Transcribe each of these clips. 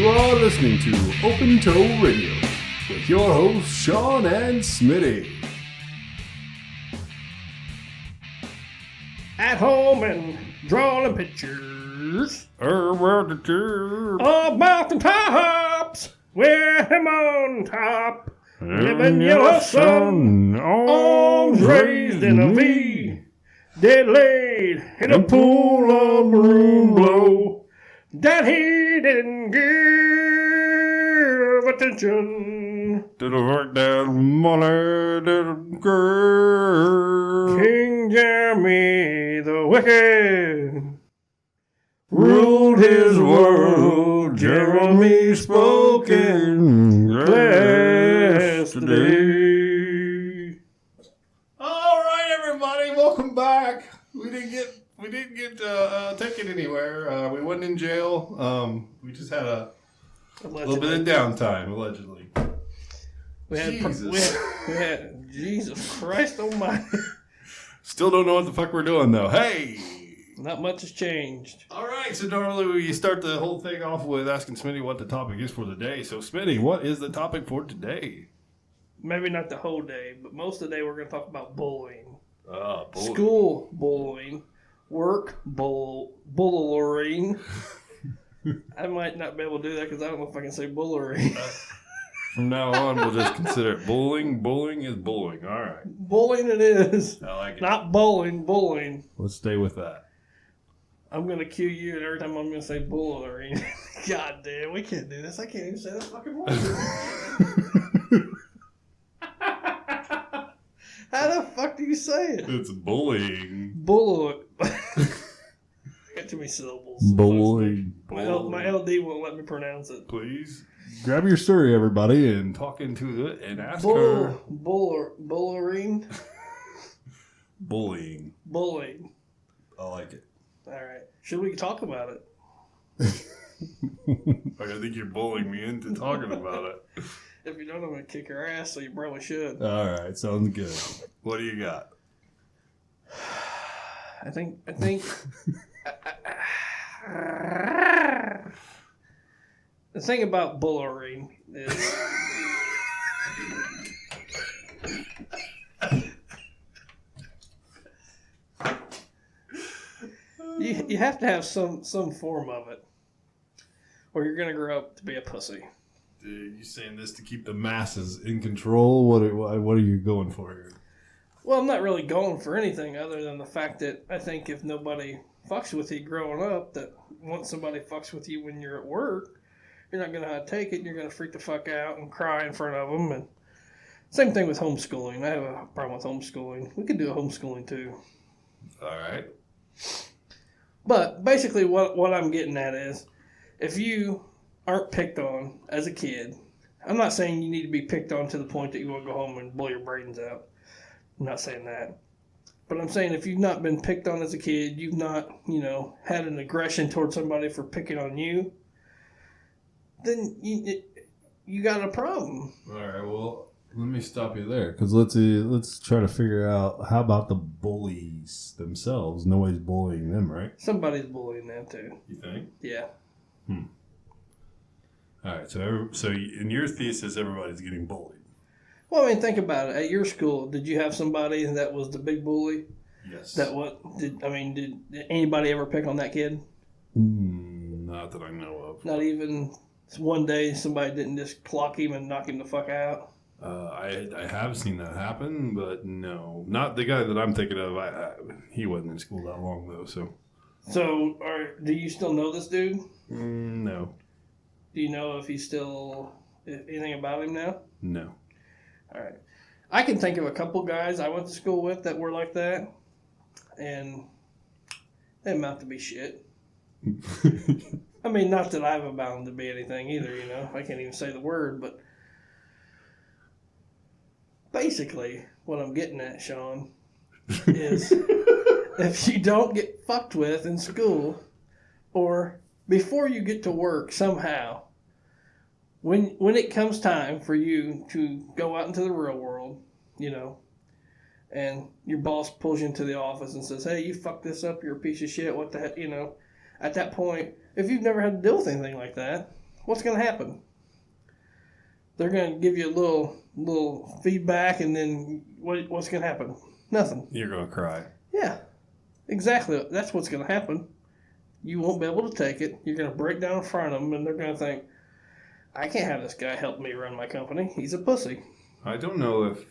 You are listening to Open Toe Radio with your hosts, Sean and Smitty. At home and drawing pictures of mountain tops with him on top. Living yellow sun, arms raised in a V, dead laid in a pool of broom blow. That he didn't give attention to the work that money didn't give. King Jeremy the Wicked ruled his world. Jeremy spoken yesterday. All right, everybody, welcome back. We didn't get taken anywhere. We wasn't in jail. We just had a little bit of downtime, allegedly. We had Jesus Christ Almighty. Still don't know what the fuck we're doing though. Hey, not much has changed. All right, so normally we start the whole thing off with asking Smitty what the topic is for the day. So Smitty, what is the topic for today? Maybe not the whole day, but most of the day we're going to talk about bullying. Bullying. School bullying. Work bullering. I might not be able to do that because I don't know if I can say bullery. From now on, we'll just consider it bullying. Bullying is bullying. All right. Bullying it is. I like it. Not bowling, bullying. Let's stay with that. I'm going to cue you, and every time I'm going to say bullering. God damn, we can't do this. I can't even say that fucking word. How the fuck do you say it? It's bullying. I got too many syllables. Bullying. My LD won't let me pronounce it. Please grab your story, everybody, and talk into it and ask her. Bullering. Bullying. Bullying. I like it. All right. Should we talk about it? I think you're bullying me into talking about it. If you don't, I'm going to kick your ass, so you probably should. All right. Sounds good. What do you got? I think the thing about bullying is you have to have some form of it, or you're going to grow up to be a pussy. Are you saying this to keep the masses in control? What are you going for here? Well, I'm not really going for anything other than the fact that I think if nobody fucks with you growing up, that once somebody fucks with you when you're at work, you're not going to know how to take it, and you're going to freak the fuck out and cry in front of them. And same thing with homeschooling. I have a problem with homeschooling. We could do a homeschooling too. All right. But basically what I'm getting at is if you aren't picked on as a kid, I'm not saying you need to be picked on to the point that you want to go home and blow your brains out. I'm not saying that. But I'm saying if you've not been picked on as a kid, you've not, had an aggression towards somebody for picking on you, then you got a problem. All right, well, let me stop you there because let's try to figure out how about the bullies themselves. Nobody's bullying them, right? Somebody's bullying them too. You think? Yeah. All right, so in your thesis, everybody's getting bullied. Well, I mean, think about it. At your school, did you have somebody that was the big bully? Yes. Did anybody ever pick on that kid? Not that I know of. Not even one day somebody didn't just clock him and knock him the fuck out? I have seen that happen, but no. Not the guy that I'm thinking of. He wasn't in school that long, though, so. So, do you still know this dude? No. Do you know if anything about him now? No. All right. I can think of a couple guys I went to school with that were like that, and they amount to be shit. I mean, not that I've abound to be anything either, I can't even say the word, but basically what I'm getting at, Sean, is if you don't get fucked with in school or before you get to work somehow, when it comes time for you to go out into the real world, and your boss pulls you into the office and says, hey, you fucked this up, you're a piece of shit, what the heck, At that point, if you've never had to deal with anything like that, what's going to happen? They're going to give you a little feedback, and then what's going to happen? Nothing. You're going to cry. Yeah, exactly. That's what's going to happen. You won't be able to take it. You're going to break down in front of them, and they're going to think, I can't have this guy help me run my company. He's a pussy. I don't know if...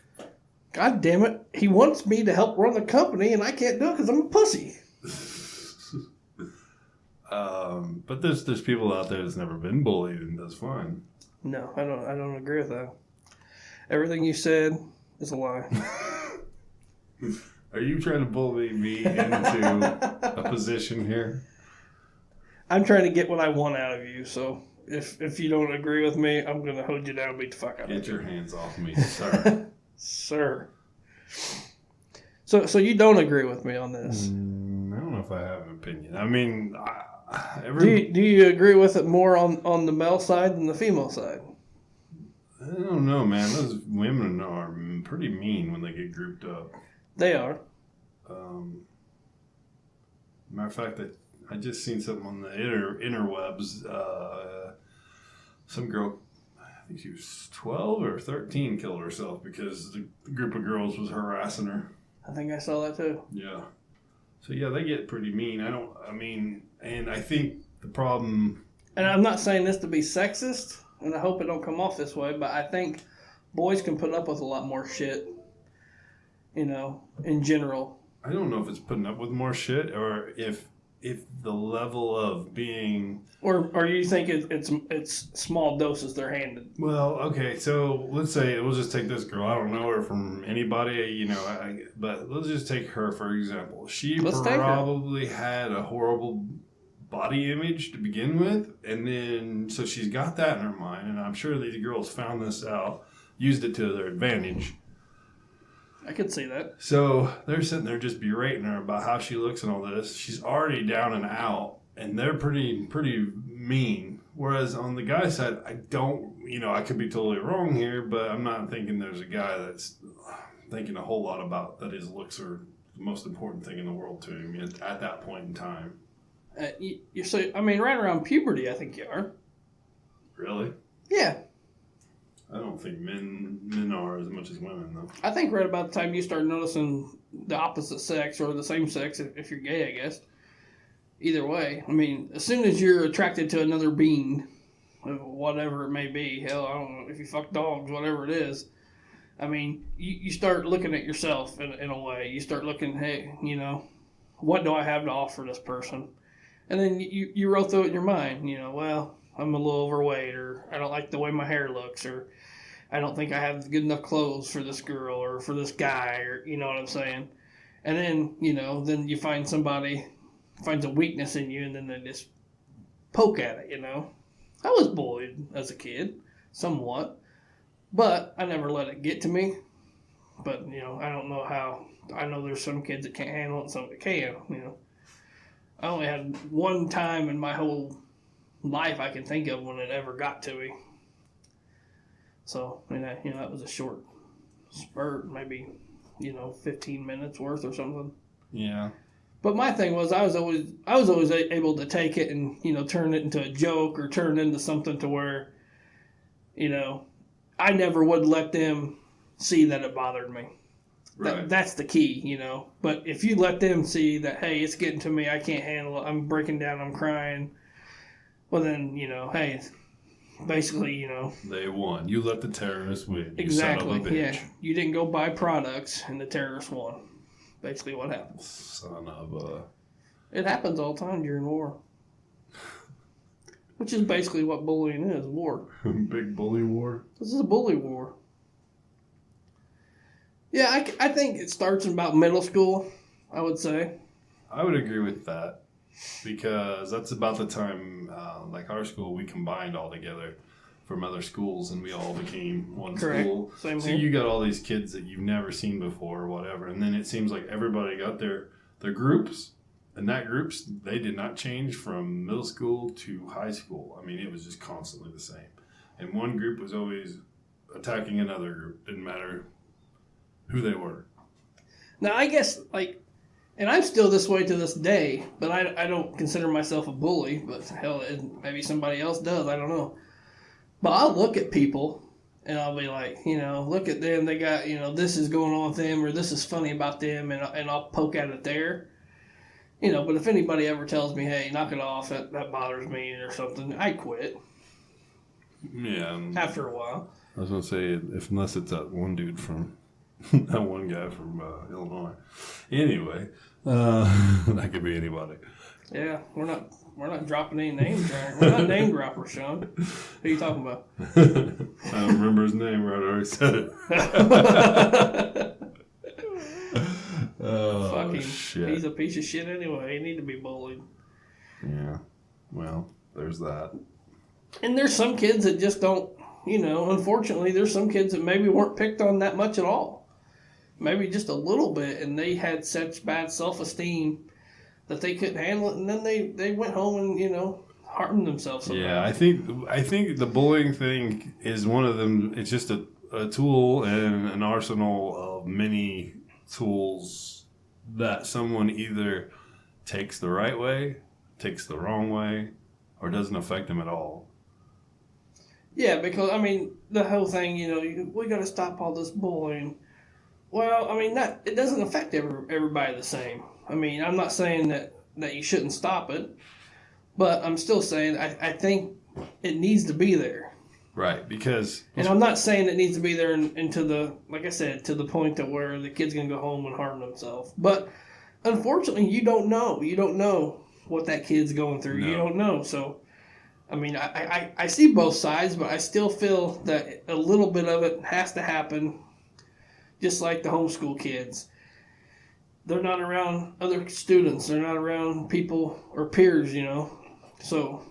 God damn it. He wants me to help run the company, and I can't do it because I'm a pussy. But there's people out there that's never been bullied and that's fine. No, I don't agree with that. Everything you said is a lie. Are you trying to bully me into a position here? I'm trying to get what I want out of you, so if you don't agree with me, I'm going to hold you down and beat the fuck out of you. Get your hands off me, sir. Sir. So you don't agree with me on this? I don't know if I have an opinion. I mean, do you agree with it more on the male side than the female side? I don't know, man. Those women are pretty mean when they get grouped up. They are. Matter of fact, I just seen something on the interwebs. Some girl, I think she was 12 or 13, killed herself because the group of girls was harassing her. I think I saw that too. Yeah. So yeah, they get pretty mean. And I think the problem... And I'm not saying this to be sexist, and I hope it don't come off this way, but I think boys can put up with a lot more shit, in general. I don't know if it's putting up with more shit or if the level of being... Or you think it's small doses they're handed. Well, okay, so let's say, we'll just take this girl. I don't know her from anybody, but let's just take her, for example. She probably had a horrible body image to begin with, and then, so she's got that in her mind, and I'm sure these girls found this out, used it to their advantage. I could see that. So they're sitting there just berating her about how she looks and all this. She's already down and out, and they're pretty mean. Whereas on the guy side, I could be totally wrong here, but I'm not thinking there's a guy that's thinking a whole lot about that his looks are the most important thing in the world to him at that point in time. Right around puberty, I think you are. Really? Yeah. I don't think men are as much as women, though. I think right about the time you start noticing the opposite sex or the same sex, if you're gay, I guess. Either way. I mean, as soon as you're attracted to another being, whatever it may be, hell, I don't know, if you fuck dogs, whatever it is, I mean, you start looking at yourself in a way. You start looking, hey, what do I have to offer this person? And then you roll through it in your mind, well, I'm a little overweight, or I don't like the way my hair looks, or I don't think I have good enough clothes for this girl or for this guy, or you know what I'm saying? And then, then you find somebody finds a weakness in you, and then they just poke at it, I was bullied as a kid, somewhat, but I never let it get to me. But, I don't know how. I know there's some kids that can't handle it and some that can, I only had one time in my whole life I can think of when it ever got to me. So, that was a short spurt, maybe, 15 minutes worth or something. Yeah. But my thing was I was always able to take it and, turn it into a joke or turn it into something to where, I never would let them see that it bothered me. Right. That's the key, But if you let them see that, hey, it's getting to me, I can't handle it, I'm breaking down, I'm crying, well then, hey, basically, They won. You let the terrorists win. Exactly, son of a bitch. yeah. You didn't go buy products and the terrorists won. Basically what happens. Son of a... It happens all the time during war. Which is basically what bullying is, war. Big bully war? This is a bully war. Yeah, I think it starts in about middle school, I would say. I would agree with that. Because that's about the time, like our school, we combined all together from other schools, and we all became one Correct. school. Same so here. you got all these kids that you've never seen before or whatever, and then it seems like everybody got their groups, and that groups, they did not change from middle school to high school. I mean, it was just constantly the same. And one group was always attacking another group. Didn't matter who they were. Now, I guess, and I'm still this way to this day, but I don't consider myself a bully, but hell, maybe somebody else does, I don't know. But I'll look at people and I'll be like, look at them. They got, this is going on with them or this is funny about them, and I'll poke at it there. But if anybody ever tells me, hey, knock it off, that bothers me or something, I quit. Yeah. After a while. I was going to say, unless it's that one dude from, that one guy from Illinois. Anyway, that could be anybody. Yeah, we're not dropping any names, right? We're not name droppers, Sean. Who are you talking about? I don't remember his name, right? I already said it. Oh, fuck him. shit. He's a piece of shit anyway. He need to be bullied. Yeah. Well, there's that. And there's some kids that just don't, unfortunately, there's some kids that maybe weren't picked on that much at all. Maybe just a little bit, and they had such bad self-esteem that they couldn't handle it, and then they went home and, harmed themselves somehow. Yeah, I think the bullying thing is one of them. It's just a tool and an arsenal of many tools that someone either takes the right way, takes the wrong way, or doesn't affect them at all. Yeah, because, the whole thing, we got to stop all this bullying. Well, it doesn't affect everybody the same. I'm not saying that you shouldn't stop it, but I'm still saying I think it needs to be there. Right, because... And I'm not saying it needs to be there into the, like I said, to the point that where the kid's going to go home and harm themselves. But unfortunately, you don't know. You don't know what that kid's going through. No. You don't know. So, I see both sides, but I still feel that a little bit of it has to happen, just like the homeschool kids. They're not around other students. They're not around people or peers, So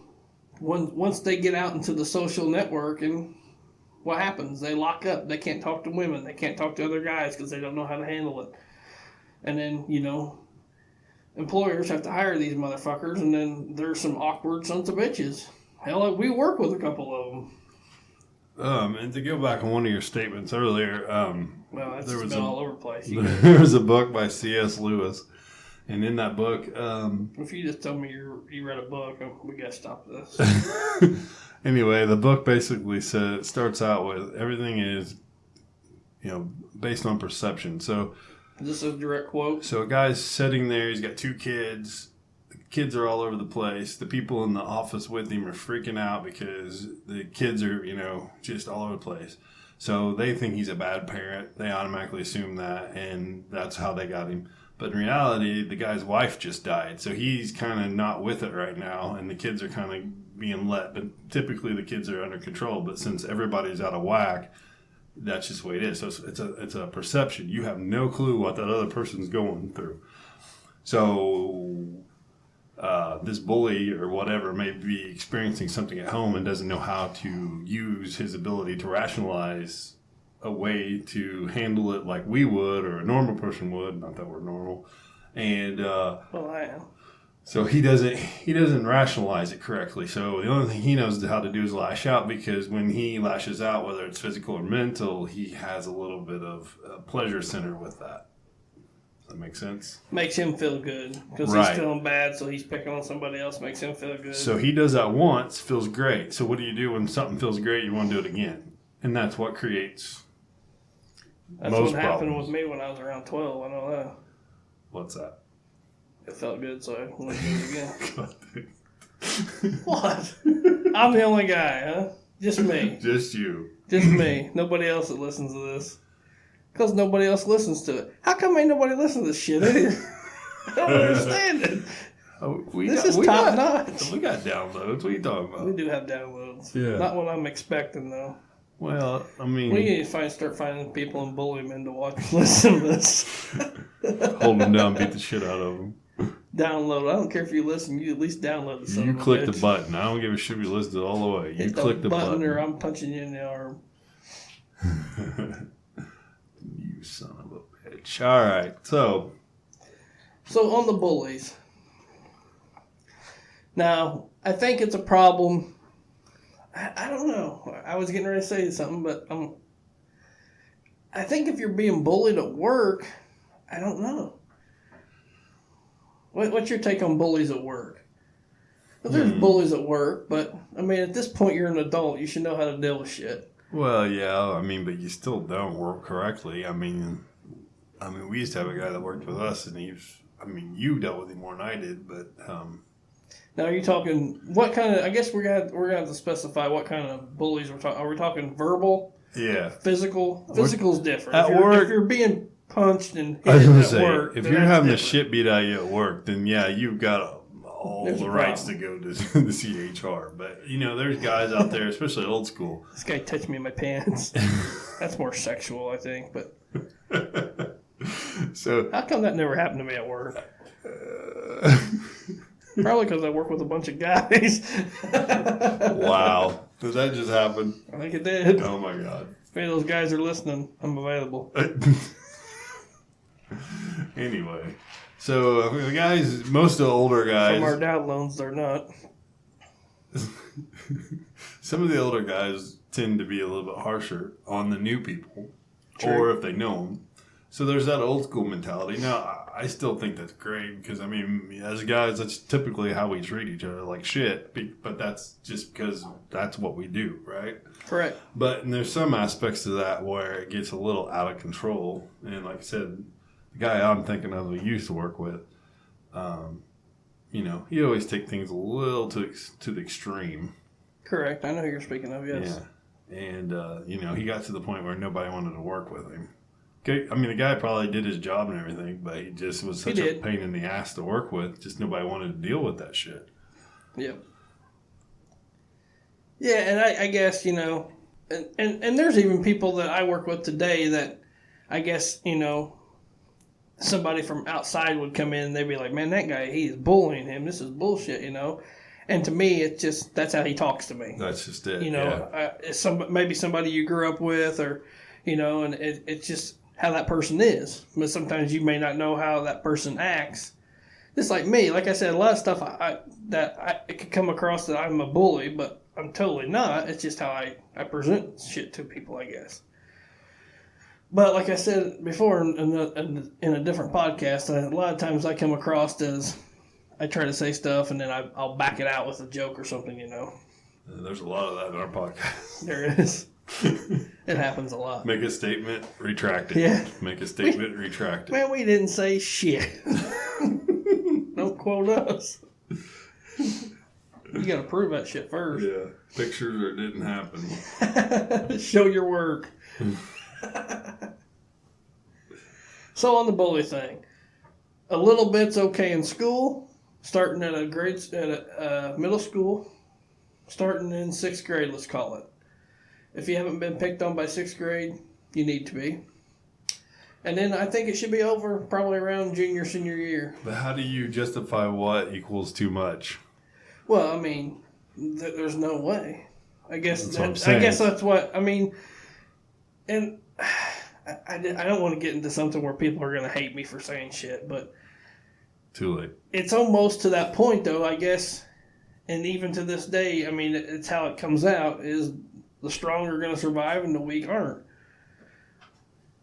once they get out into the social network, and what happens? They lock up. They can't talk to women. They can't talk to other guys because they don't know how to handle it. And then, employers have to hire these motherfuckers, and then there's some awkward sons of bitches. Hell, we work with a couple of them. And to go back on one of your statements earlier, well, that's been all over the place. There was a book by C.S. Lewis, and in that book, if you just tell me you read a book, we gotta stop this. Anyway, the book basically starts out with everything is, based on perception. So, is this a direct quote? So a guy's sitting there. He's got 2 kids. The kids are all over the place. The people in the office with him are freaking out because the kids are, just all over the place. So they think he's a bad parent. They automatically assume that, and that's how they got him. But in reality, the guy's wife just died. So he's kind of not with it right now, and the kids are kind of being let. But typically the kids are under control. But since everybody's out of whack, that's just the way it is. So it's a perception. You have no clue what that other person's going through. So this bully or whatever may be experiencing something at home and doesn't know how to use his ability to rationalize a way to handle it like we would or a normal person would. Not that we're normal. And well, I am. So he doesn't rationalize it correctly. So the only thing he knows how to do is lash out, because when he lashes out, whether it's physical or mental, he has a little bit of a pleasure center with that. Does that make sense? Makes him feel good because Right. he's feeling bad, so he's picking on somebody else. Makes him feel good. So he does that once, feels great. So what do you do when something feels great? You want to do it again, and that's what creates That's most what happened problems. with me when I was around 12. I know that. What's that? It felt good, so I wanted to do it again. What? I'm the only guy, huh? Just me. Just you. Just me. Nobody else that listens to this. Because nobody else listens to it. How come ain't nobody listen to this shit? I don't understand it. Oh, This is top notch. We got downloads. What are you talking about? We do have downloads. Yeah. Not what I'm expecting, though. Well, I mean, We need to start finding people and bully men to watch and listen to this. hold them down, beat the shit out of them. Download. I don't care if you listen. You at least download the son You of a click the bitch. button. I don't give a shit if you listen to it all the way. You Hit click the button. or I'm punching you in the arm. You son of a bitch. All right. So on the bullies. Now, I think it's a problem. I don't know. I was getting ready to say something, but I think if you're being bullied at work, I don't know. What's your take on bullies at work? There's bullies at work, but I mean, at this point, you're an adult. You should know how to deal with shit. Well, yeah, I mean, but you still don't work correctly. I mean, we used to have a guy that worked with us, and you dealt with him more than I did, but Now, are you talking what kind of? I guess we're gonna have to specify what kind of bullies we're talking. Are we talking verbal? yeah. Physical? Physical's different. At if work, if you're being punched and I was hit gonna at say, work, if then you're that's having the different. shit beat out of you at work, then yeah, you've got all There's the a rights to problem. go to the CHR. But there's guys out there, especially old school. This guy touched me in my pants. That's more sexual, I think. But So how come that never happened to me at work? Probably because I work with a bunch of guys. wow, did that just happen? I think it did. Oh my god. If any of those guys are listening, I'm available. Anyway, so the guys, most of the older guys, From our down loans, they're not. some of the older guys tend to be a little bit harsher on the new people, True. or if they know them. So there's that old school mentality. Now, I still think that's great because, as guys, that's typically how we treat each other, like shit. But that's just because that's what we do, right? Correct. But there's some aspects to that where it gets a little out of control. And like I said, the guy I'm thinking of who used to work with, he always take things a little to the extreme. Correct. I know who you're speaking of, yes. Yeah. And, he got to the point where nobody wanted to work with him. Okay, the guy probably did his job and everything, but he just was such a pain in the ass to work with. Just nobody wanted to deal with that shit. Yep. Yeah, and I guess, and there's even people that I work with today that I guess, somebody from outside would come in and they'd be like, man, that guy, he's bullying him. This is bullshit, And to me, it's just, that's how he talks to me. That's just it. It's maybe somebody you grew up with or, and it's just how that person is. But sometimes you may not know how that person acts. Just like me, like I said, a lot of stuff it could come across that I'm a bully, but I'm totally not. It's just how I present shit to people, I guess. But like I said before in a different podcast, a lot of times I come across as I try to say stuff and then I'll back it out with a joke or something, There's a lot of that in our podcast. There is. It happens a lot. Make a statement, retract it. Yeah. Make a statement, retract it. Man, we didn't say shit. Don't quote us. You got to prove that shit first. Yeah. Pictures or it didn't happen. Show your work. So on the bully thing, a little bit's okay in school, starting at a middle school, starting in 6th grade, let's call it. If you haven't been picked on by 6th grade, you need to be. And then I think it should be over probably around junior, senior year. But how do you justify what equals too much? Well, there's no way. I guess That's what I'm saying. I guess that's what and I don't want to get into something where people are going to hate me for saying shit, but Too late. it's almost to that point, though, I guess. And even to this day, it's how it comes out is the strong are going to survive and the weak aren't.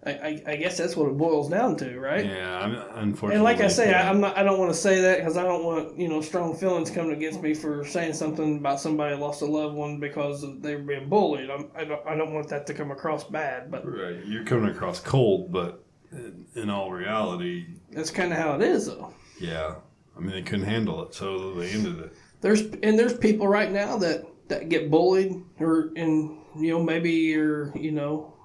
I guess that's what it boils down to, right? Yeah, unfortunately. And like I say, yeah. I don't want to say that because I don't want strong feelings coming against me for saying something about somebody lost a loved one because they were being bullied. I don't want that to come across bad, but Right, you're coming across cold, but in all reality, that's kind of how it is, though. yeah. They couldn't handle it, so they ended it. There's people right now that get bullied maybe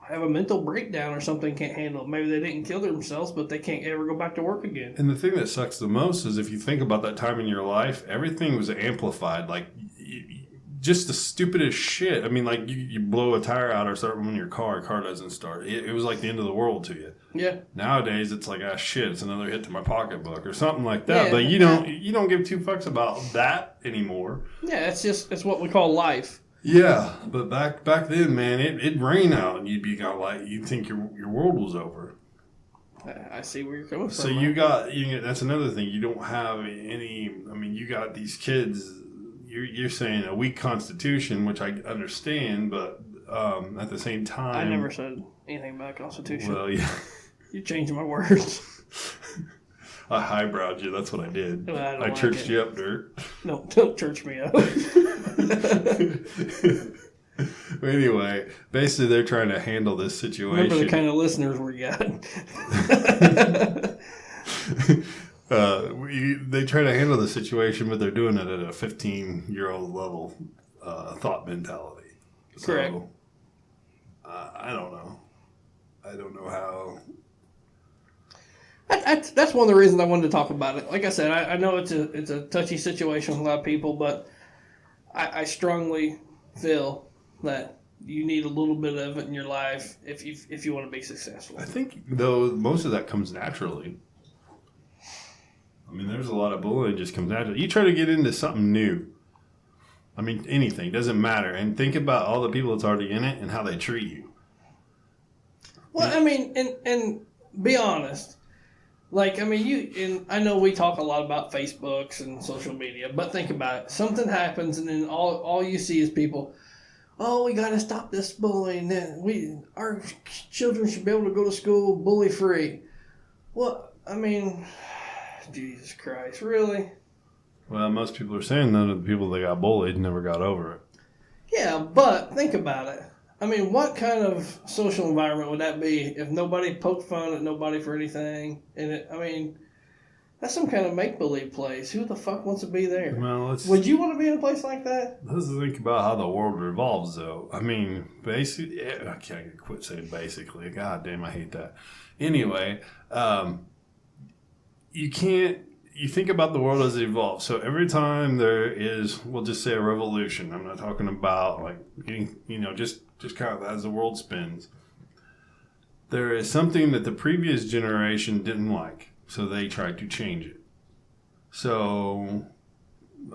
have a mental breakdown or something, can't handle it. Maybe they didn't kill themselves, but they can't ever go back to work again. And the thing that sucks the most is if you think about that time in your life, everything was amplified. Like, just the stupidest shit. You blow a tire out or something when your car doesn't start. It was like the end of the world to you. Yeah. Nowadays, it's like, shit, it's another hit to my pocketbook or something like that. Yeah. But you don't give two fucks about that anymore. Yeah, it's what we call life. Yeah, but back then, man, it'd rain out and you'd be kind of like, you'd think your world was over. I see where you're coming from. So that's another thing. You don't have any. You got these kids. You're saying a weak constitution, which I understand, but at the same time, I never said anything about Constitution. Well, yeah. You changed my words. I highbrowed you. That's what I did. Well, I don't I like churched it. you up, Dirt. No, don't church me up. Anyway, basically, they're trying to handle this situation. Remember the kind of listeners we got. They try to handle the situation, but they're doing it at a 15-year-old level thought mentality. Correct. So, I don't know. I don't know how. That's one of the reasons I wanted to talk about it. Like I said, I know it's a touchy situation with a lot of people, but I strongly feel that you need a little bit of it in your life if you want to be successful. I think, though, most of that comes naturally. I mean, there's a lot of bullying just comes naturally. You try to get into something new. I mean, anything. Doesn't matter. And think about all the people that's already in it and how they treat you. Well, I mean, and be honest. Like, I mean, I know we talk a lot about Facebooks and social media, but think about it. Something happens, and then all you see is people, oh, we got to stop this bullying. Our children should be able to go to school bully free. Well, I mean, Jesus Christ, really? Well, most people are saying none of the people that got bullied never got over it. Yeah, but think about it. I mean, what kind of social environment would that be if nobody poked fun at nobody for anything? I mean, that's some kind of make-believe place. Who the fuck wants to be there? Well, Would you want to be in a place like that? Let's think about how the world revolves, though. I mean, basically, I can't quit saying basically. God damn, I hate that. Anyway, you can't. You think about the world as it evolves. So every time there is, we'll just say a revolution. I'm not talking about like getting, just kind of as the world spins. There is something that the previous generation didn't like, so they tried to change it. So,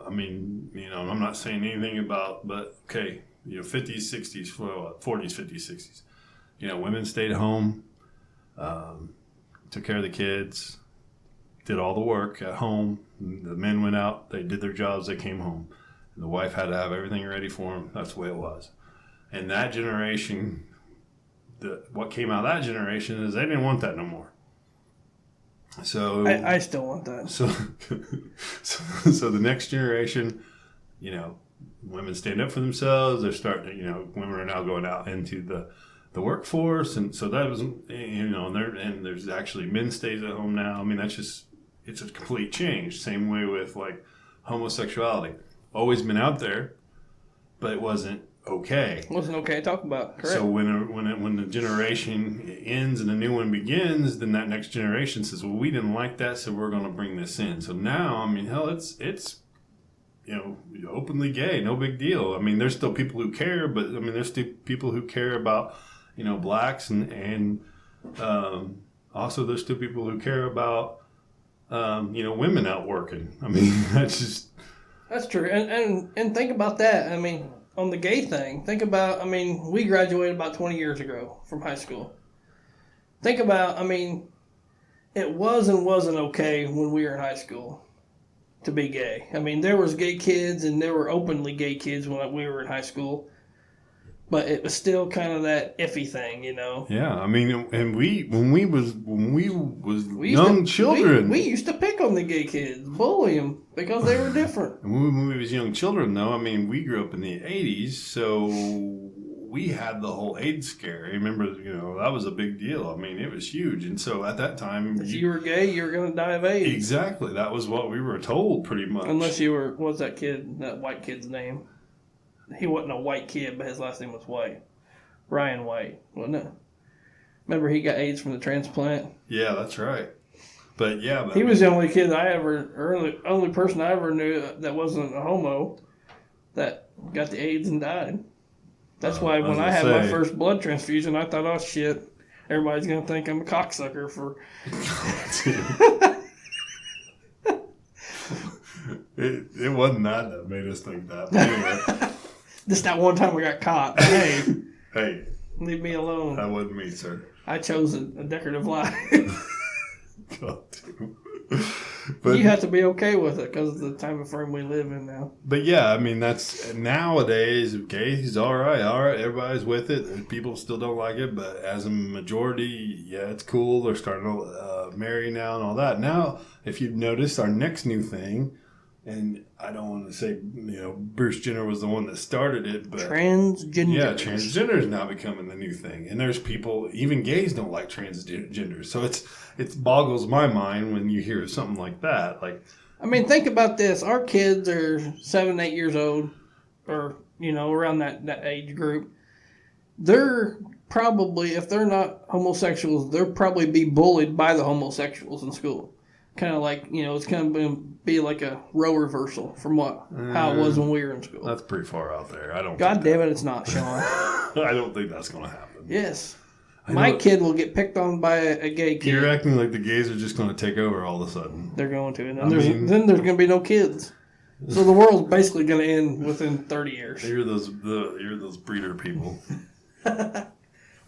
I mean, I'm not saying anything about, but okay, 50s, 60s, 40s, 50s, 60s. Women stayed home, took care of the kids, did all the work at home. The men went out, they did their jobs, they came home. And the wife had to have everything ready for them. That's the way it was. And that generation, what came out of that generation is they didn't want that no more. So I still want that. So the next generation, women stand up for themselves. They're starting to, women are now going out into the workforce. And so that was, and there's actually men stays at home now. I mean, it's a complete change. Same way with like homosexuality. Always been out there, but it wasn't okay. It wasn't okay to talk about. Correct. So when the generation ends and a new one begins, then that next generation says, well, we didn't like that, so we're going to bring this in. So now, I mean, hell, it's openly gay, no big deal. I mean, there's still people who care, but I mean, there's still people who care about, blacks and also there's still people who care about, women out working. I mean, That's true. And think about that. I mean, on the gay thing, think about, we graduated about 20 years ago from high school. Think about, it was and wasn't okay when we were in high school to be gay. I mean, there was gay kids and there were openly gay kids when we were in high school. But it was still kind of that iffy thing, Yeah, I mean, and when we was young children, we used to pick on the gay kids, bully them because they were different. When we was young children, though, I mean, we grew up in the '80s, so we had the whole AIDS scare. I remember, that was a big deal. I mean, it was huge, and so at that time, if you were gay, you were going to die of AIDS. Exactly, that was what we were told, pretty much. Unless you were, what's that white kid's name? He wasn't a white kid, but his last name was White. Ryan White, wasn't it? Remember he got AIDS from the transplant? Yeah, that's right. But yeah, he was the only kid only person I ever knew that wasn't a homo that got the AIDS and died. That's why when I had my first blood transfusion, I thought, oh shit, everybody's gonna think I'm a cocksucker for. It wasn't that made us think that. But anyway. Just that one time we got caught. Hey. Hey. Leave me alone. That wasn't me, sir. I chose a decorative life. God, But you have to be okay with it because of the time frame we live in now. But yeah, I mean, that's nowadays, gays, all right, everybody's with it. People still don't like it, but as a majority, yeah, it's cool. They're starting to marry now and all that. Now, if you've noticed, our next new thing, and I don't want to say, Bruce Jenner was the one that started it, but Transgender. yeah, transgender is now becoming the new thing. And there's people, even gays don't like transgenders. So it boggles my mind when you hear something like that. Like, I mean, think about this. Our kids are 7, 8 years old, or, around that age group. They're probably, if they're not homosexuals, they'll probably be bullied by the homosexuals in school. Kind of like, it's going to be like a role reversal from how it was when we were in school. That's pretty far out there. I don't. God damn it, it's not, Sean. I don't think that's going to happen. Yes. My kid will get picked on by a gay kid. You're acting like the gays are just going to take over all of a sudden. They're going to. And then there's going to be no kids. So the world's basically going to end within 30 years. You're those breeder people.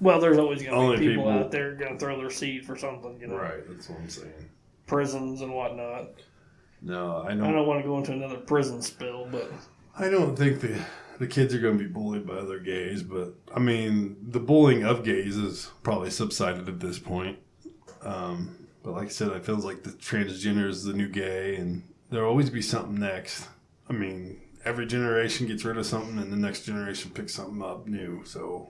Well, there's always going to be people out there going to throw their seed for something, Right, that's what I'm saying. Prisons and whatnot. No, I don't want to go into another prison spill, but I don't think the kids are going to be bullied by other gays, but I mean, the bullying of gays is probably subsided at this point. But like I said, it feels like the transgender is the new gay, and there'll always be something next. I mean, every generation gets rid of something, and the next generation picks something up new. So,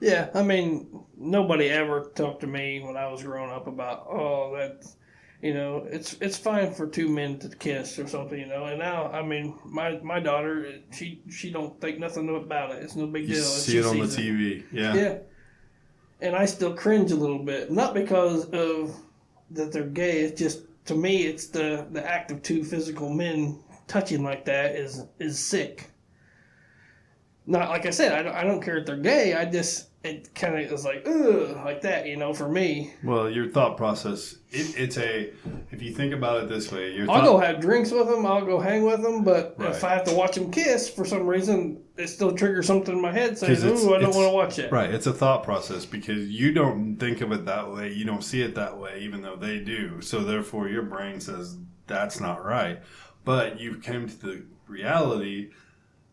yeah, I mean, nobody ever talked to me when I was growing up about, that's. It's fine for two men to kiss or something, And now, I mean, my daughter, she don't think nothing about it. It's no big deal. You see it on the TV, yeah. Yeah. And I still cringe a little bit, not because of that they're gay. It's just, to me, it's the act of two physical men touching like that is sick. Not like I said, I don't care if they're gay. It kind of is like, ugh, like that, for me. Well, your thought process, if you think about it this way, I'll go have drinks with them, I'll go hang with them, but right. if I have to watch them kiss, for some reason, it still triggers something in my head saying, ooh, I don't want to watch it. Right, it's a thought process because you don't think of it that way, you don't see it that way, even though they do. So therefore, your brain says, that's not right. But you've come to the reality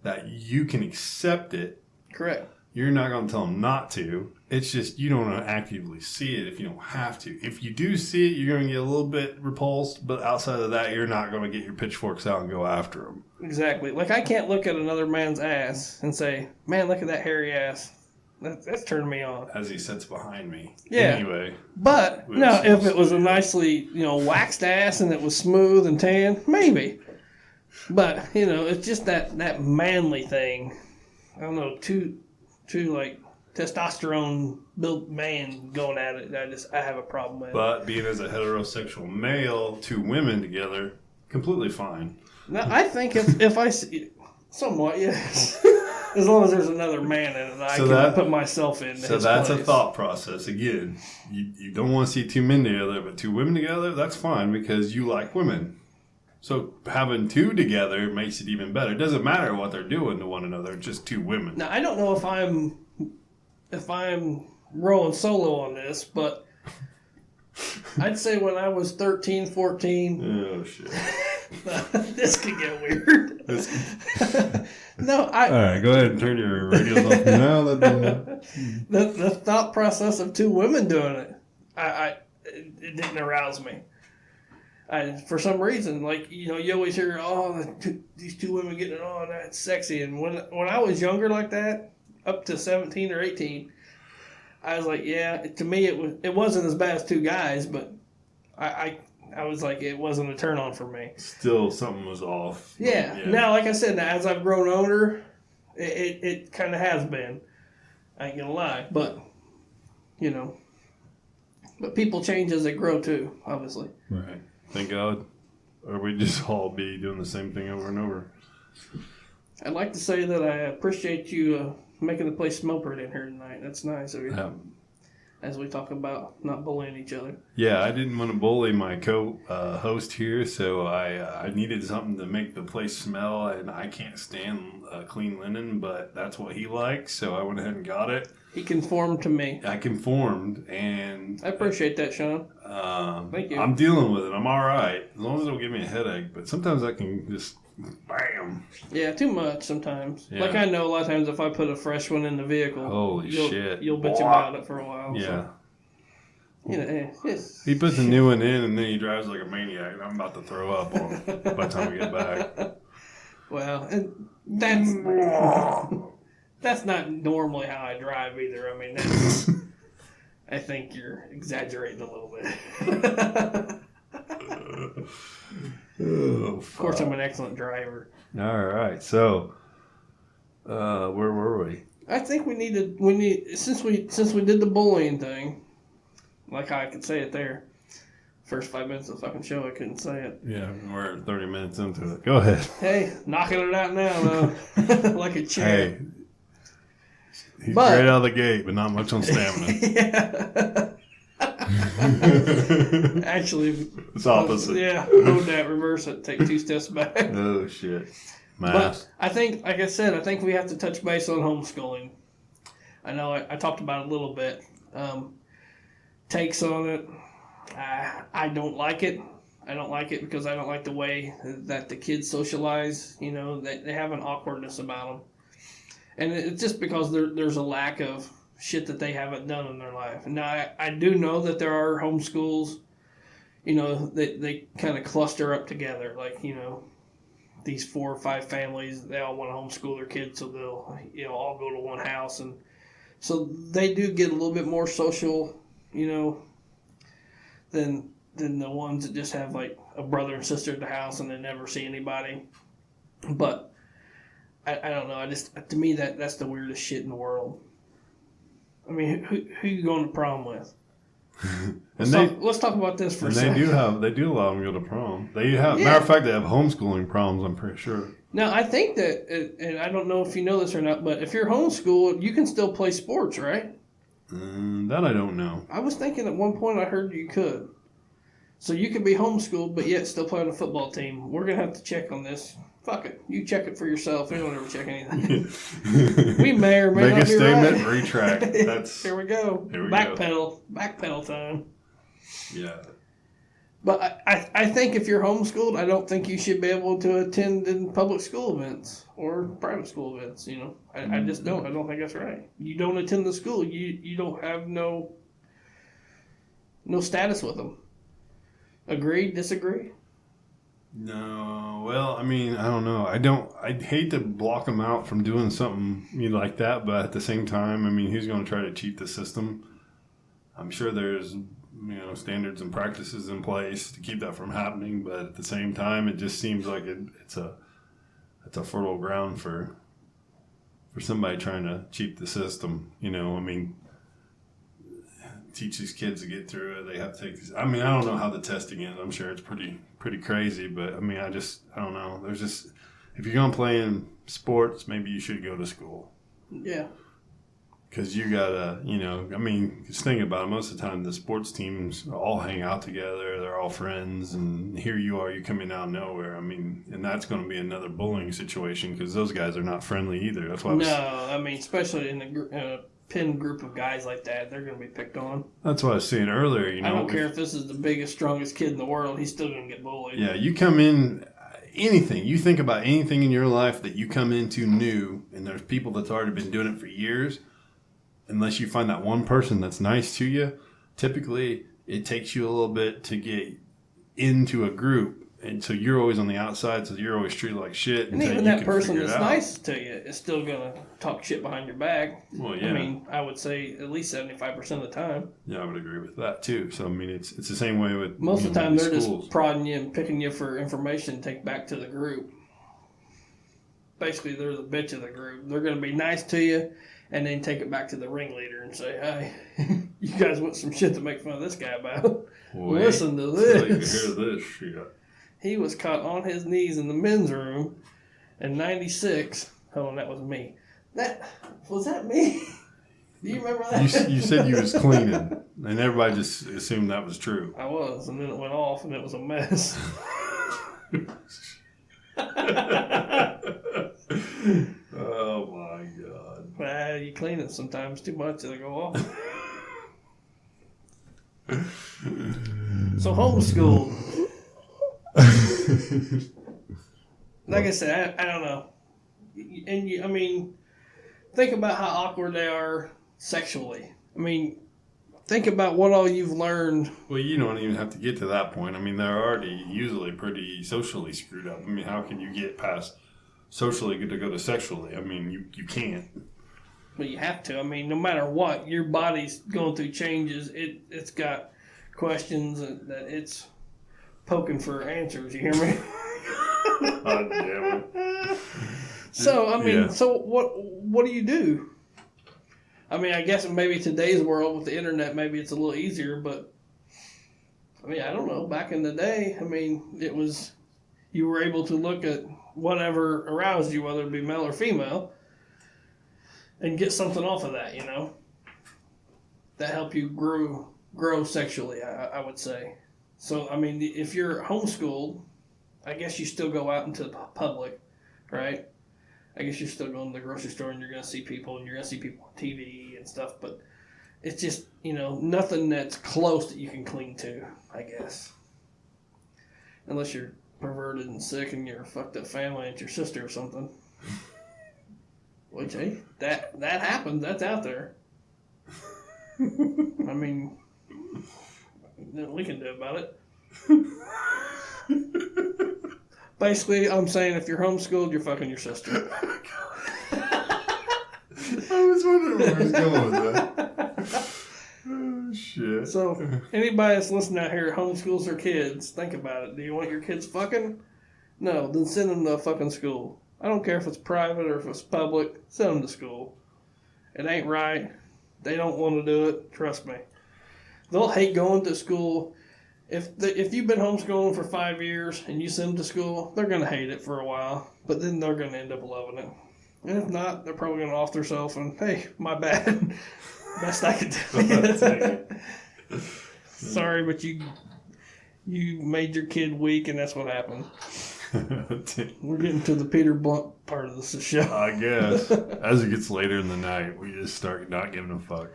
that you can accept it. Correct. You're not going to tell them not to. It's just you don't want to actively see it if you don't have to. If you do see it, you're going to get a little bit repulsed. But outside of that, you're not going to get your pitchforks out and go after them. Exactly. Like, I can't look at another man's ass and say, man, look at that hairy ass. That's turning me on. As he sits behind me. Yeah. Anyway. But, no, if it was a nicely, waxed ass and it was smooth and tan, maybe. But, it's just that manly thing. I don't know, two like testosterone built man going at it. I have a problem with. But being as a heterosexual male, two women together, completely fine. Now, I think if I see, somewhat, yes. As long as there's another man in it, I can put myself in. So that's a thought process. Again, you don't want to see two men together, but two women together, that's fine because you like women. So having two together makes it even better. It doesn't matter what they're doing to one another; it's just two women. Now I don't know if I'm rolling solo on this, but I'd say when I was 13, 14. Oh shit! This could get weird. No, all right, go ahead and turn your radios off now. The thought process of two women doing it, it didn't arouse me. For some reason, like, you always hear, these two women getting it on, that's sexy. And when I was younger like that, up to 17 or 18, I was like, yeah, to me it wasn't as bad as two guys, but I was like, it wasn't a turn on for me. Still, something was off. Yeah. Now, like I said, as I've grown older, it kind of has been. I ain't gonna lie, but but people change as they grow too, obviously. Right. Thank God. Or we'd just all be doing the same thing over and over. I'd like to say that I appreciate you making the place smell pretty in here tonight. That's nice of you. Yeah. As we talk about not bullying each other. Yeah, I didn't want to bully my co-host here, so I needed something to make the place smell, and I can't stand clean linen, but that's what he likes, so I went ahead and got it. He conformed to me. I conformed, and I appreciate that, Sean. Thank you. I'm dealing with it. I'm all right as long as it don't give me a headache. But sometimes I can just bam. Yeah, too much sometimes. Yeah. Like I know a lot of times if I put a fresh one in the vehicle, Holy shit! you'll bitch Boy. about it for a while. Yeah. So, you know, He puts a new one in and then he drives like a maniac. And I'm about to throw up on him by the time we get back. Well, and that's not normally how I drive either. I mean, that's, I think you're exaggerating a little bit. Oh, Of course, I'm an excellent driver. All right, so where were we? I think we need since we did the bullying thing, like how I could say it there. First 5 minutes of the fucking show, I couldn't say it. Yeah, we're 30 minutes into it. Go ahead. Hey, knocking it out now, though, like a chair. Hey, he's great out of the gate, but not much on stamina. Yeah. Actually, It's opposite. Yeah, hold that, reverse it, take 2 steps back. Oh shit. But Math. I think, like I said, I think we have to touch base on homeschooling. I know I talked about it a little bit. Takes on it. I don't like it. I don't like it because I don't like the way that the kids socialize. You know, they have an awkwardness about them. And it's just because there's a lack of shit that they haven't done in their life. Now, I do know that there are homeschools, you know, they kind of cluster up together. Like, you know, these 4 or 5 families, they all want to homeschool their kids, so they'll, you know, all go to one house. And so they do get a little bit more social, you know, than the ones that just have like a brother and sister at the house and they never see anybody. But I don't know. To me that's the weirdest shit in the world. I mean, who you going to prom with? Let's talk about this for a second. They do allow them to go to prom. They have, Yeah. matter of fact, they have homeschooling proms. I'm pretty sure. Now I think that, and I don't know if you know this or not, but if you're homeschooled, you can still play sports, right? That I don't know. I was thinking at one point I heard you could. So you could be homeschooled, but yet still play on a football team. We're going to have to check on this. Fuck it. You check it for yourself. We don't ever check anything. We may or may Make not a be statement, right. retract. That's Here we go. Here we Backpedal. Backpedal time. yeah. But I think if you're homeschooled, I don't think you should be able to attend in public school events or private school events. You know, I just don't. I don't think that's right. You don't attend the school. You don't have no status with them. Agree? Disagree? No, well, I mean, I don't know. I'd hate to block them out from doing something like that, but at the same time, I mean, who's going to try to cheat the system? I'm sure there's, standards and practices in place to keep that from happening, but at the same time, it just seems like it's a fertile ground for somebody trying to cheat the system. I mean, teach these kids to get through it. They have to take these. I mean, I don't know how the testing is. I'm sure it's pretty crazy, but I mean, I don't know. There's just, if you're going to play in sports, maybe you should go to school. Yeah. Because you gotta, I mean, just think about it. Most of the time, the sports teams all hang out together. They're all friends, and here you are, you're coming out of nowhere. I mean, and that's going to be another bullying situation because those guys are not friendly either. That's why. I mean, especially in a pinned group of guys like that, they're going to be picked on. That's what I was saying earlier. I don't care if this is the biggest, strongest kid in the world; he's still going to get bullied. Yeah, you come in. Anything you think about, anything in your life that you come into new, and there's people that's already been doing it for years. Unless you find that one person that's nice to you, typically it takes you a little bit to get into a group. And so you're always on the outside, so you're always treated like shit. And even that person that's nice to you is still going to talk shit behind your back. Well, yeah. I mean, I would say at least 75% of the time. Yeah, I would agree with that too. So, I mean, it's the same way with most of the time they're schools. just prodding you and picking you for information to take back to the group. Basically, they're the bitch of the group. They're going to be nice to you and then take it back to the ringleader and say, hey, you guys want some shit to make fun of this guy about? Wait, listen to so you this. hear this shit. He was caught on his knees in the men's room in 96. Hold on, that was me. Was that me? Do you remember that? You said you was cleaning, and everybody just assumed that was true. I was, and then it went off, and it was a mess. Oh my god. Well, you clean it sometimes too much, it'll go off. So homeschooled. Like I said, I don't know. And I mean, think about how awkward they are sexually. I mean, think about what all you've learned. Well, you don't even have to get to that point. I mean, they're already usually pretty socially screwed up. I mean, how can you get past socially to go to sexually? I mean, you can't. Well, you have to. I mean, no matter what, your body's going through changes. It's got questions that it's poking for answers. You hear me? God damn it. So I mean, Yeah. so what do you do? I mean, I guess in maybe today's world with the internet, maybe it's a little easier. But I mean, I don't know. Back in the day, I mean, it was you were able to look at whatever aroused you, whether it be male or female, and get something off of that, you know, that help you grow sexually, I would say. So, I mean, if you're homeschooled, I guess you still go out into the public, right? I guess you're still going to the grocery store and you're going to see people and you're going to see people on TV and stuff, but it's just, you know, nothing that's close that you can cling to, I guess. Unless you're perverted and sick and you're a fucked up family and it's your sister or something. Which, hey, that happens. That's out there. I mean, nothing we can do about it. Basically, I'm saying if you're homeschooled, you're fucking your sister. I was wondering where he was going with that. Oh, shit. So, anybody that's listening out here homeschools their kids, think about it. Do you want your kids fucking? No, then send them to a fucking school. I don't care if it's private or if it's public. Send them to school. It ain't right. They don't want to do it. Trust me. They'll hate going to school. If you've been homeschooling for 5 years and you send them to school, they're going to hate it for a while. But then they're going to end up loving it. And if not, they're probably going to off themselves and, hey, my bad. Best I could do. Sorry, but you made your kid weak, and that's what happened. We're getting to the Peter Blunt part of this show. I guess. As it gets later in the night, we just start not giving a fuck.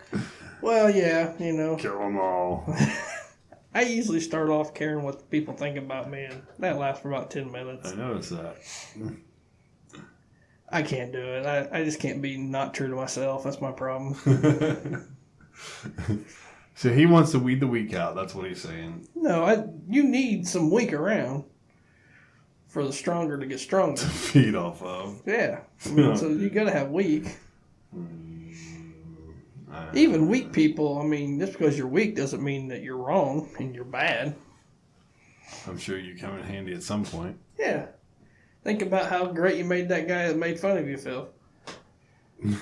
Well, yeah, you know. Kill them all. I usually start off caring what people think about me, and that lasts for about 10 minutes. I noticed that. I can't do it. I just can't be not true to myself. That's my problem. So he wants to weed the weak out. That's what he's saying. No, you need some weak around for the stronger to get stronger. Feed off of. Yeah. I mean, so you got to have weak. Even weak people, I mean, just because you're weak doesn't mean that you're wrong and you're bad. I'm sure you come in handy at some point. Yeah. Think about how great you made that guy that made fun of you, Phil.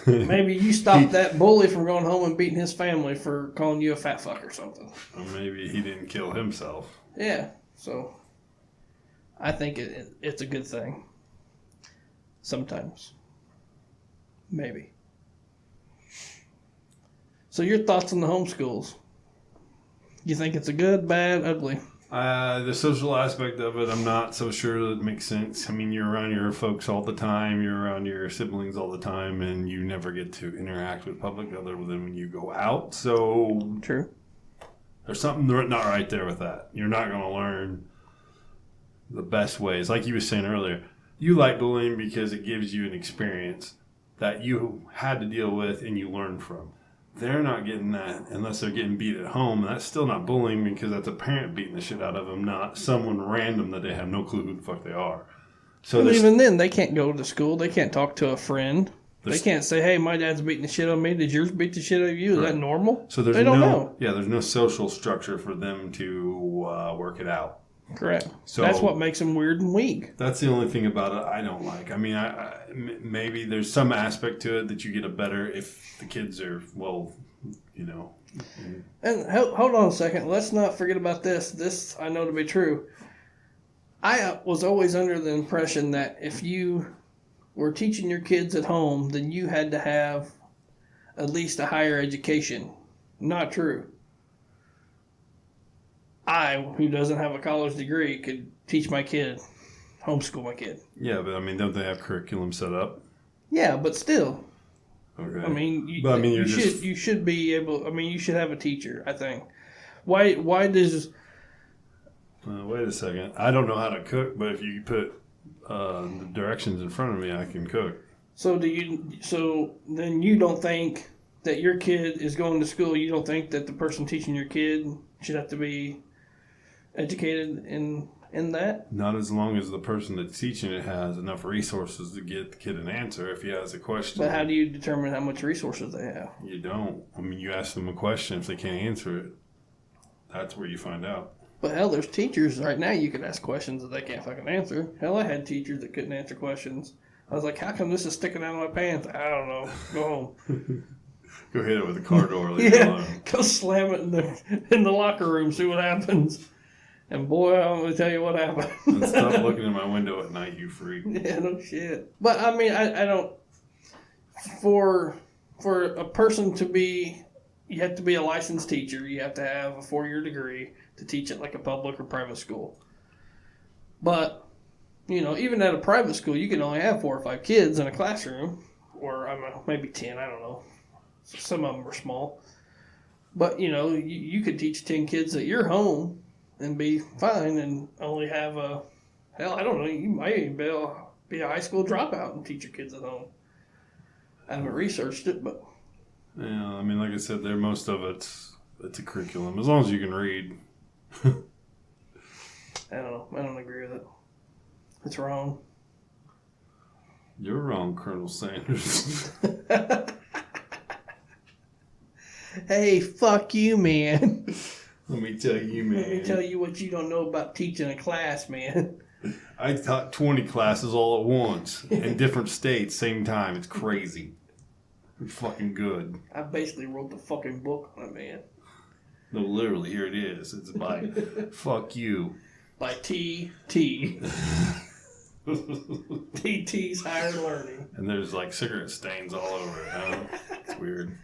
Maybe you stopped that bully from going home and beating his family for calling you a fat fuck or something. Or maybe he didn't kill himself. Yeah. So I think it's a good thing. Sometimes. Maybe. So your thoughts on the homeschools? You think it's a good, bad, ugly? The social aspect of it, I'm not so sure that it makes sense. I mean, you're around your folks all the time. You're around your siblings all the time, and you never get to interact with public other than when you go out. So True. There's something not right there with that. You're not going to learn the best ways. Like you were saying earlier, you like bullying because it gives you an experience that you had to deal with and you learned from. They're not getting that unless they're getting beat at home. That's still not bullying because that's a parent beating the shit out of them, not someone random that they have no clue who the fuck they are. So But even then, they can't go to school. They can't talk to a friend. They There's- can't say, hey, my dad's beating the shit out of me. Did yours beat the shit out of you? Is Right. that normal? So there's They don't know. there's no social structure for them to work it out. Correct. So That's what makes them weird and weak. That's the only thing about it I don't like. I mean, maybe there's some aspect to it that you get a better if the kids are, well, you know. And hold on a second. Let's not forget about this. This I know to be true. I was always under the impression that if you were teaching your kids at home, then you had to have at least a higher education. Not true. I, who doesn't have a college degree, could teach my kid, homeschool my kid. Yeah, but I mean, don't they have curriculum set up? Yeah, but still. Okay. I mean, But, I mean, you're just- you should be able. I mean, you should have a teacher. I think, Why does... Wait a second. I don't know how to cook, but if you put the directions in front of me, I can cook. So then you don't think that your kid is going to school, you don't think that the person teaching your kid should have to be educated in that? Not as long as the person that's teaching it has enough resources to get the kid an answer if he has a question. But how do you determine how much resources they have? You don't. I mean, you ask them a question. If they can't answer it, that's where you find out. But hell, there's teachers right now you can ask questions that they can't fucking answer. Hell, I had teachers that couldn't answer questions. I was like, how come this is sticking out of my pants? I don't know. Go home. Go hit it with a car door later Yeah, on. go slam it in the locker room, see what happens. And boy, I'm going to tell you what happened. And stop looking in my window at night, you freak. Yeah, no shit. But I mean, I don't. For a person to be, you have to be a licensed teacher. You have to have a 4-year degree to teach at like a public or private school. But you know, even at a private school, you can only have 4 or 5 kids in a classroom, or I don't know, maybe 10. I don't know. Some of them are small. But you know, you could teach 10 kids at your home and be fine, and only have a hell. I don't know. You might even be a high school dropout and teach your kids at home. I haven't researched it, but yeah, I mean, like I said, most of it's a curriculum as long as you can read. I don't know. I don't agree with it. It's wrong. You're wrong, Colonel Sanders. Hey, fuck you, man. Let me tell you, man. Let me tell you what you don't know about teaching a class, man. I taught 20 classes all at once in different states, same time. It's crazy. It's fucking good. I basically wrote the fucking book on it, man. No, literally, here it is. It's by Fuck You. By T.T. T.T.'s Higher Learning. And there's like cigarette stains all over it. Huh? It's weird.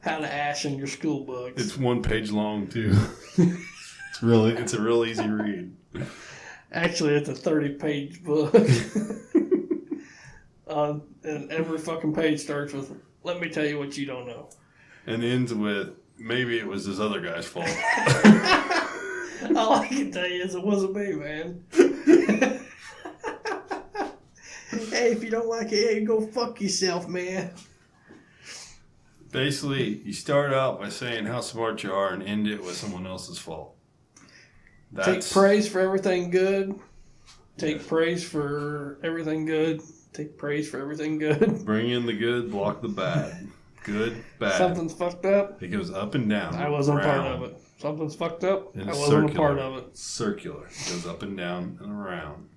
How to ash in your school books. It's 1 page long, too. It's a real easy read. Actually, it's a 30-page book. And every fucking page starts with, let me tell you what you don't know. And ends with, maybe it was this other guy's fault. All I can tell you is it wasn't me, man. Hey, if you don't like it, hey, go fuck yourself, man. Basically, you start out by saying how smart you are and end it with someone else's fault. Take praise for everything good. Take praise for everything good. Take praise for everything good. Bring in the good, block the bad. Good, bad. Something's fucked up. It goes up and down. I wasn't a part around. of it. Something's fucked up. And I it's wasn't a part of it. Circular. It goes up and down and around.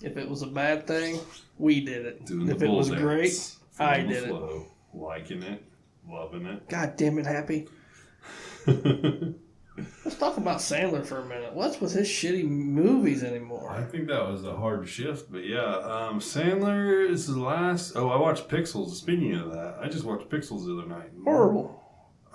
If it was a bad thing, we did it. Doing If the it was bull great, dance, I feeling the did it. flow, liking it, loving it. God damn it, Happy. Let's talk about Sandler for a minute. What's with his shitty movies anymore? I think that was a hard shift, but yeah. Sandler is the last. Oh, I watched Pixels. Speaking of that, I just watched Pixels the other night. Horrible.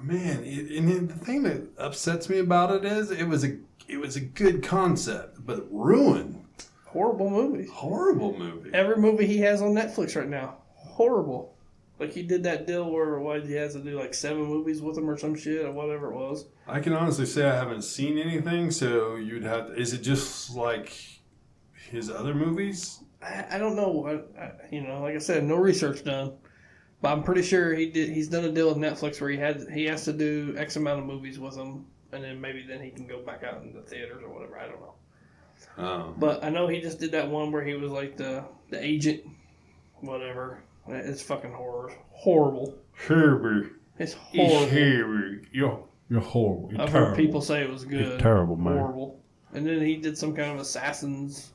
Man, and the thing that upsets me about it is it was a good concept, but ruined. Horrible movies. Horrible movie. Every movie he has on Netflix right now, horrible. Like he did that deal where he has to do like 7 movies with him or some shit or whatever it was. I can honestly say I haven't seen anything, so you'd have to, is it just like his other movies? I don't know. Like I said, no research done. But I'm pretty sure he's done a deal with Netflix where he has to do X amount of movies with them, and then he can go back out in the theaters or whatever. I don't know. Oh. But I know he just did that one where he was like the agent, whatever. It's fucking horrible. Herbie. It's horrible. Herbie. You're horrible. You're I've terrible. heard people say it was good. You're terrible, man. Horrible. And then he did some kind of assassins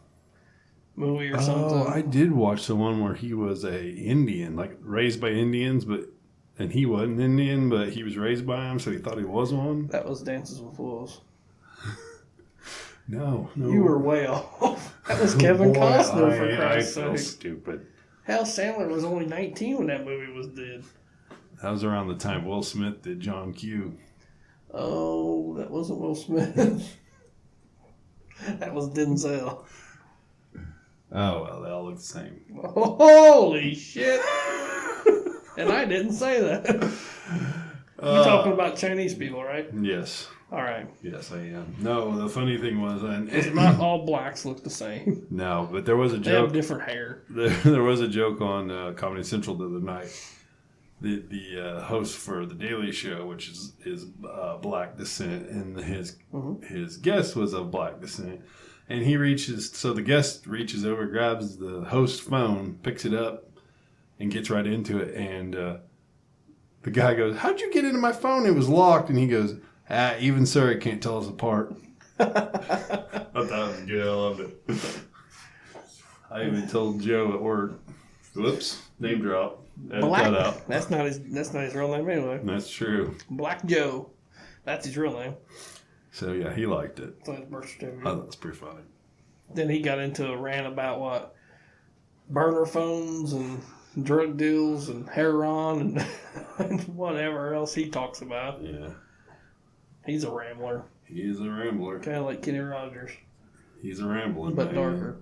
movie or something. Oh, I did watch the one where he was a Indian, like raised by Indians, and he wasn't Indian, but he was raised by them, so he thought he was one. That was Dances with Wolves. No. You were way off. That was Kevin Costner, for Christ's I feel sake. stupid. Hell, Sandler was only 19 when that movie was dead. That was around the time Will Smith did John Q. Oh, that wasn't Will Smith. That was Denzel. Oh, well, they all look the same. Holy shit. And I didn't say that. You're talking about Chinese people, right? Yes. All right. Yes, I am. No, the funny thing was, It's not all blacks look the same. no, but there was a They have joke. different hair. There was a joke on Comedy Central the other night. The host for the Daily Show, which is black descent, and his guest was of black descent, and the guest reaches over, grabs the host's phone, picks it up, and gets right into it, and the guy goes, "How'd you get into my phone? It was locked," and he goes, "Even Siri can't tell us apart." I thought that was good. I loved it. I even told Joe at work, "Whoops, name drop." Black. That out. That's not his real name anyway. That's true. Black Joe. That's his real name. So yeah, he liked it. It's on his birth certificate. Oh, that's pretty funny. Then he got into a rant about what burner phones and drug deals and heroin and whatever else he talks about. Yeah, He's a rambler, he is a rambler. kind of like Kenny Rogers, He's a rambling, but man. darker.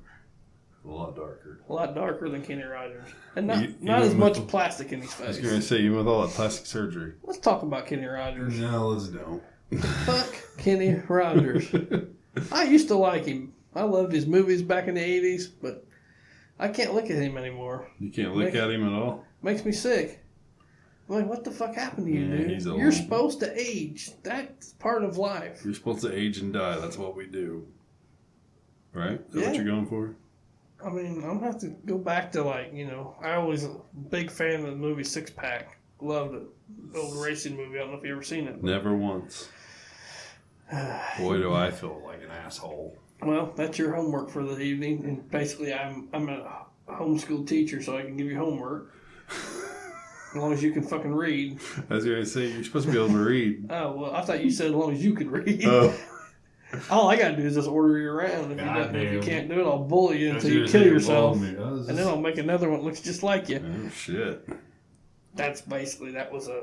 A lot darker. A lot darker than Kenny Rogers, and not Even as with much the- plastic in his I was gonna face. say, even with all that plastic surgery. Let's talk about Kenny Rogers. No, let's don't. Fuck Kenny Rogers. I used to like him. I loved his movies back in the 80s, but I can't look at him anymore. You can't look at him at all. Makes me sick. I'm like, what the fuck happened to you, Yeah, dude? he's You're old. supposed to age. That's part of life. You're supposed to age and die. That's what we do. Right? Is that Yeah. what you're going for? I mean, I'm gonna have to go back to I always a big fan of the movie Six Pack. Loved it. The old racing movie. I don't know if you ever seen it. Never once. Boy, do I feel like an asshole. Well, that's your homework for the evening. And basically, I'm a homeschool teacher, so I can give you homework. As long as you can fucking read. I was going to say, you're supposed to be able to read. Oh, well, I thought you said as long as you could read. Oh. All I gotta do is just order you around. If you Goddamn. can't do it, I'll bully you until you kill yourself. And And then I'll make another one that looks just like you. Oh, shit. That was a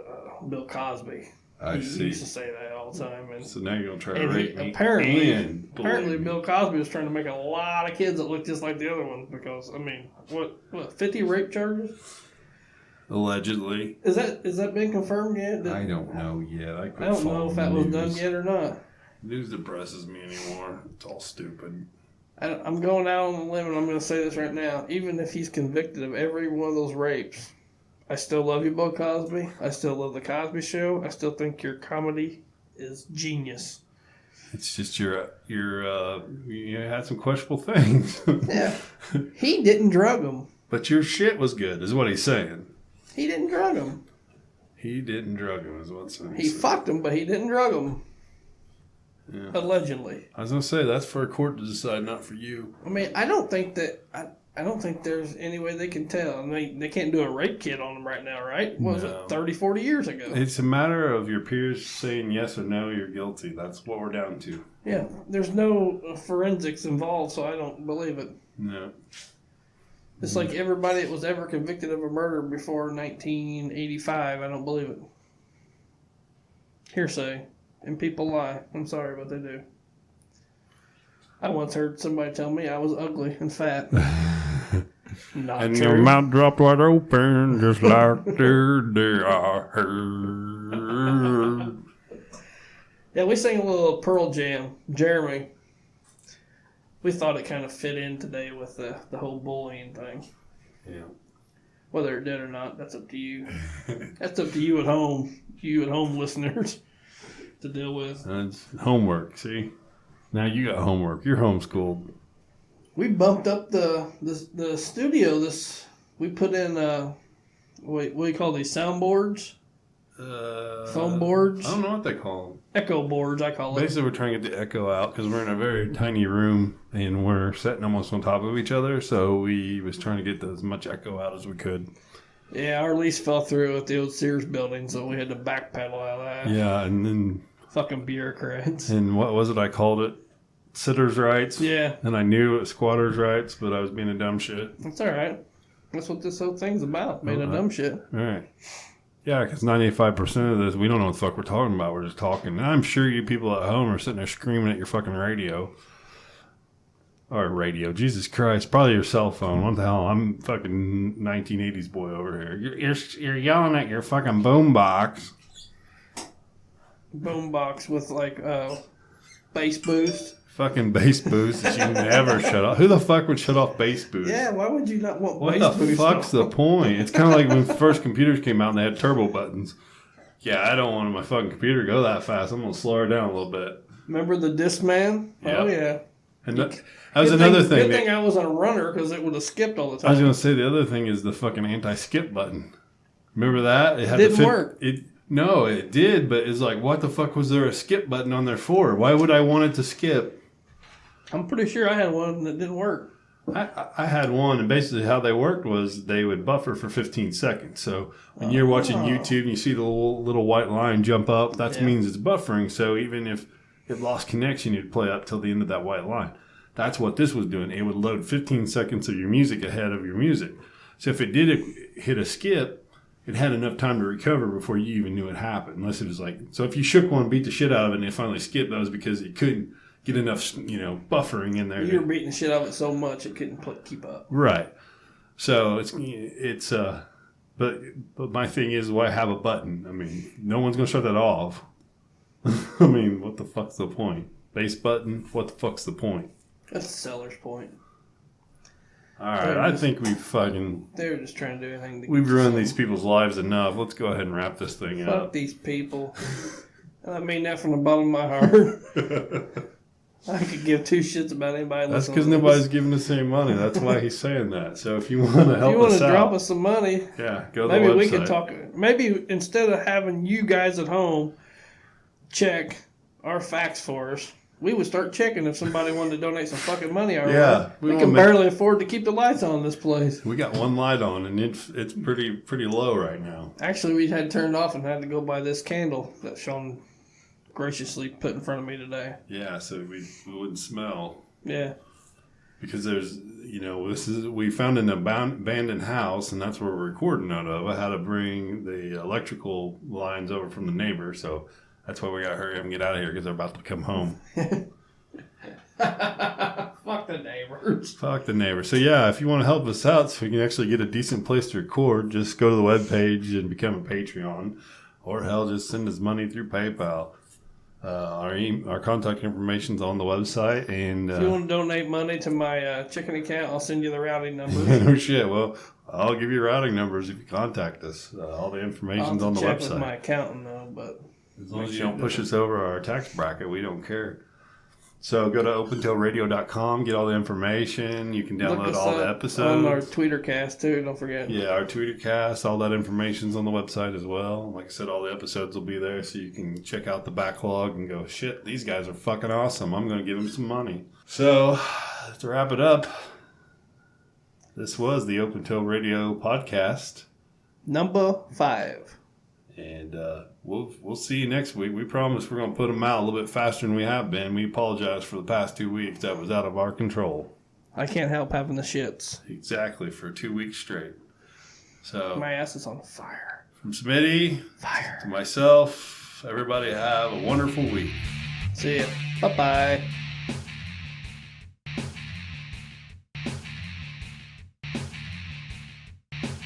Bill Cosby. I He see. used to say that all the time. And, So now you're going to try to and he, rape me. apparently, and bully apparently me. Bill Cosby was trying to make a lot of kids that look just like the other ones because, I mean, what 50 rape charges? Allegedly. Is that been confirmed yet? I don't know yet. I don't know if that was done yet or not. News depresses me anymore. It's all stupid. I'm going out on a limb and I'm going to say this right now. Even if he's convicted of every one of those rapes, I still love you, Bill Cosby. I still love The Cosby Show. I still think your comedy is genius. It's just you had some questionable things. Yeah. He didn't drug him. But your shit was good, is what he's saying. He didn't drug him. He didn't drug him, is what's saying. He fucked him, but he didn't drug him. Yeah. Allegedly. I was gonna say that's for a court to decide, not for you. I mean, I don't think there's any way they can tell. I mean, they can't do a rape kit on him right now, right? What was No. it, 30, 40 years ago? It's a matter of your peers saying yes or no, you're guilty. That's what we're down to. Yeah, there's no forensics involved, so I don't believe it. No. It's like everybody that was ever convicted of a murder before 1985, I don't believe it. Hearsay. And people lie. I'm sorry, but they do. I once heard somebody tell me I was ugly and fat. Not And true. your mouth dropped wide open, just like there I heard. Yeah, we sang a little Pearl Jam. Jeremy. We thought it kind of fit in today with the whole bullying thing. Yeah. Whether it did or not, that's up to you. That's up to you at home. You at home listeners to deal with. That's homework, see? Now you got homework. You're homeschooled. We bumped up the studio. We put in what do you call these, soundboards? Foam boards? I don't know what they call them. Echo boards, I call it. Basically, we're trying to get the echo out because we're in a very tiny room and we're sitting almost on top of each other. So we was trying to get as much echo out as we could. Yeah, our lease fell through at the old Sears building, so we had to backpedal out of that. Yeah, and then Fucking bureaucrats. and what was it? I called it sitters' rights. Yeah, And I knew it was squatters' rights, but I was being a dumb shit. that's all right. That's what this whole thing's about. Made a Alright. dumb shit. All right. Yeah, because 95% of this, we don't know what the fuck we're talking about. We're just talking. And I'm sure you people at home are sitting there screaming at your fucking radio. Or radio. Jesus Christ. Probably your cell phone. What the hell? I'm fucking 1980s boy over here. You're yelling at your fucking boombox. boombox with like bass boost. Fucking bass boost that you never shut off. Who the fuck would shut off bass boost? Yeah, why would you not want What bass the boost? fuck's the point? It's kind of like when first computers came out and they had turbo buttons. Yeah, I don't want my fucking computer to go that fast. I'm gonna slow her down a little bit. Remember the Discman? Yeah. Oh yeah. And that was another thing. Good thing I wasn't a runner because it would have skipped all the time. I was gonna say the other thing is the fucking anti-skip button. Remember that? It had Didn't work. No, it did, but it's like, what the fuck was there a skip button on there for? Why would I want it to skip? I'm pretty sure I had one that didn't work. I had one, and basically how they worked was they would buffer for 15 seconds. So when you're watching YouTube and you see the little white line jump up, that means it's buffering. So even if it lost connection, you'd play up till the end of that white line. That's what this was doing. It would load 15 seconds of your music ahead of your music. So if it did hit a skip, it had enough time to recover before you even knew it happened. Unless it was like, so if you shook one, beat the shit out of it, and it finally skipped, that was because it couldn't get enough, buffering in there. You were beating the shit out of it so much it couldn't keep up. Right. So but my thing is, why have a button? I mean, no one's gonna shut that off. I mean, what the fuck's the point? Base button. What the fuck's the point? That's the seller's point. All right, I think They're just trying to do anything. We've ruined these people's lives enough. Let's go ahead and wrap this thing Fuck up. these people. I mean that from the bottom of my heart. I could give two shits about anybody. That's because nobody's giving us any money. That's why he's saying that. So if you want to help us out, if you want to drop us some money, yeah, go to the maybe website. we can talk. Maybe instead of having you guys at home check our facts for us, we would start checking if somebody wanted to donate some fucking money our way. We can barely afford to keep the lights on in this place. We got one light on, and it's pretty low right now. Actually, we had turned off and had to go buy this candle that Sean graciously put in front of me today. Yeah, so we wouldn't smell. Yeah. Because there's, we found an abandoned house, and that's where we're recording out of. I had to bring the electrical lines over from the neighbor, so that's why we got to hurry up and get out of here because they're about to come home. Fuck the neighbors. Fuck the neighbors. So yeah, if you want to help us out so we can actually get a decent place to record, just go to the webpage and become a Patreon. Or hell, just send us money through PayPal. Our contact information's on the website, and if you want to donate money to my checking account, I'll send you the routing numbers. No shit. Well, I'll give you routing numbers if you contact us. All the information's on the check website. with my accountant though, but as long as you don't push us over our tax bracket, we don't care. So go to opentailradio.com, get all the information. You can download all the episodes. On our Tweetercast too, don't forget. Yeah, our Tweetercast, all that information's on the website as well. Like I said, all the episodes will be there so you can check out the backlog and go, shit, these guys are fucking awesome. I'm going to give them some money. So, to wrap it up, this was the Open Tail Radio podcast. Number 5. And we'll see you next week. We promise we're going to put them out a little bit faster than we have been. We apologize for the past 2 weeks. That was out of our control. I can't help having the shits. Exactly, for 2 weeks straight. So my ass is on fire. From Smitty, fire, to myself, everybody have a wonderful week. See ya. Bye-bye.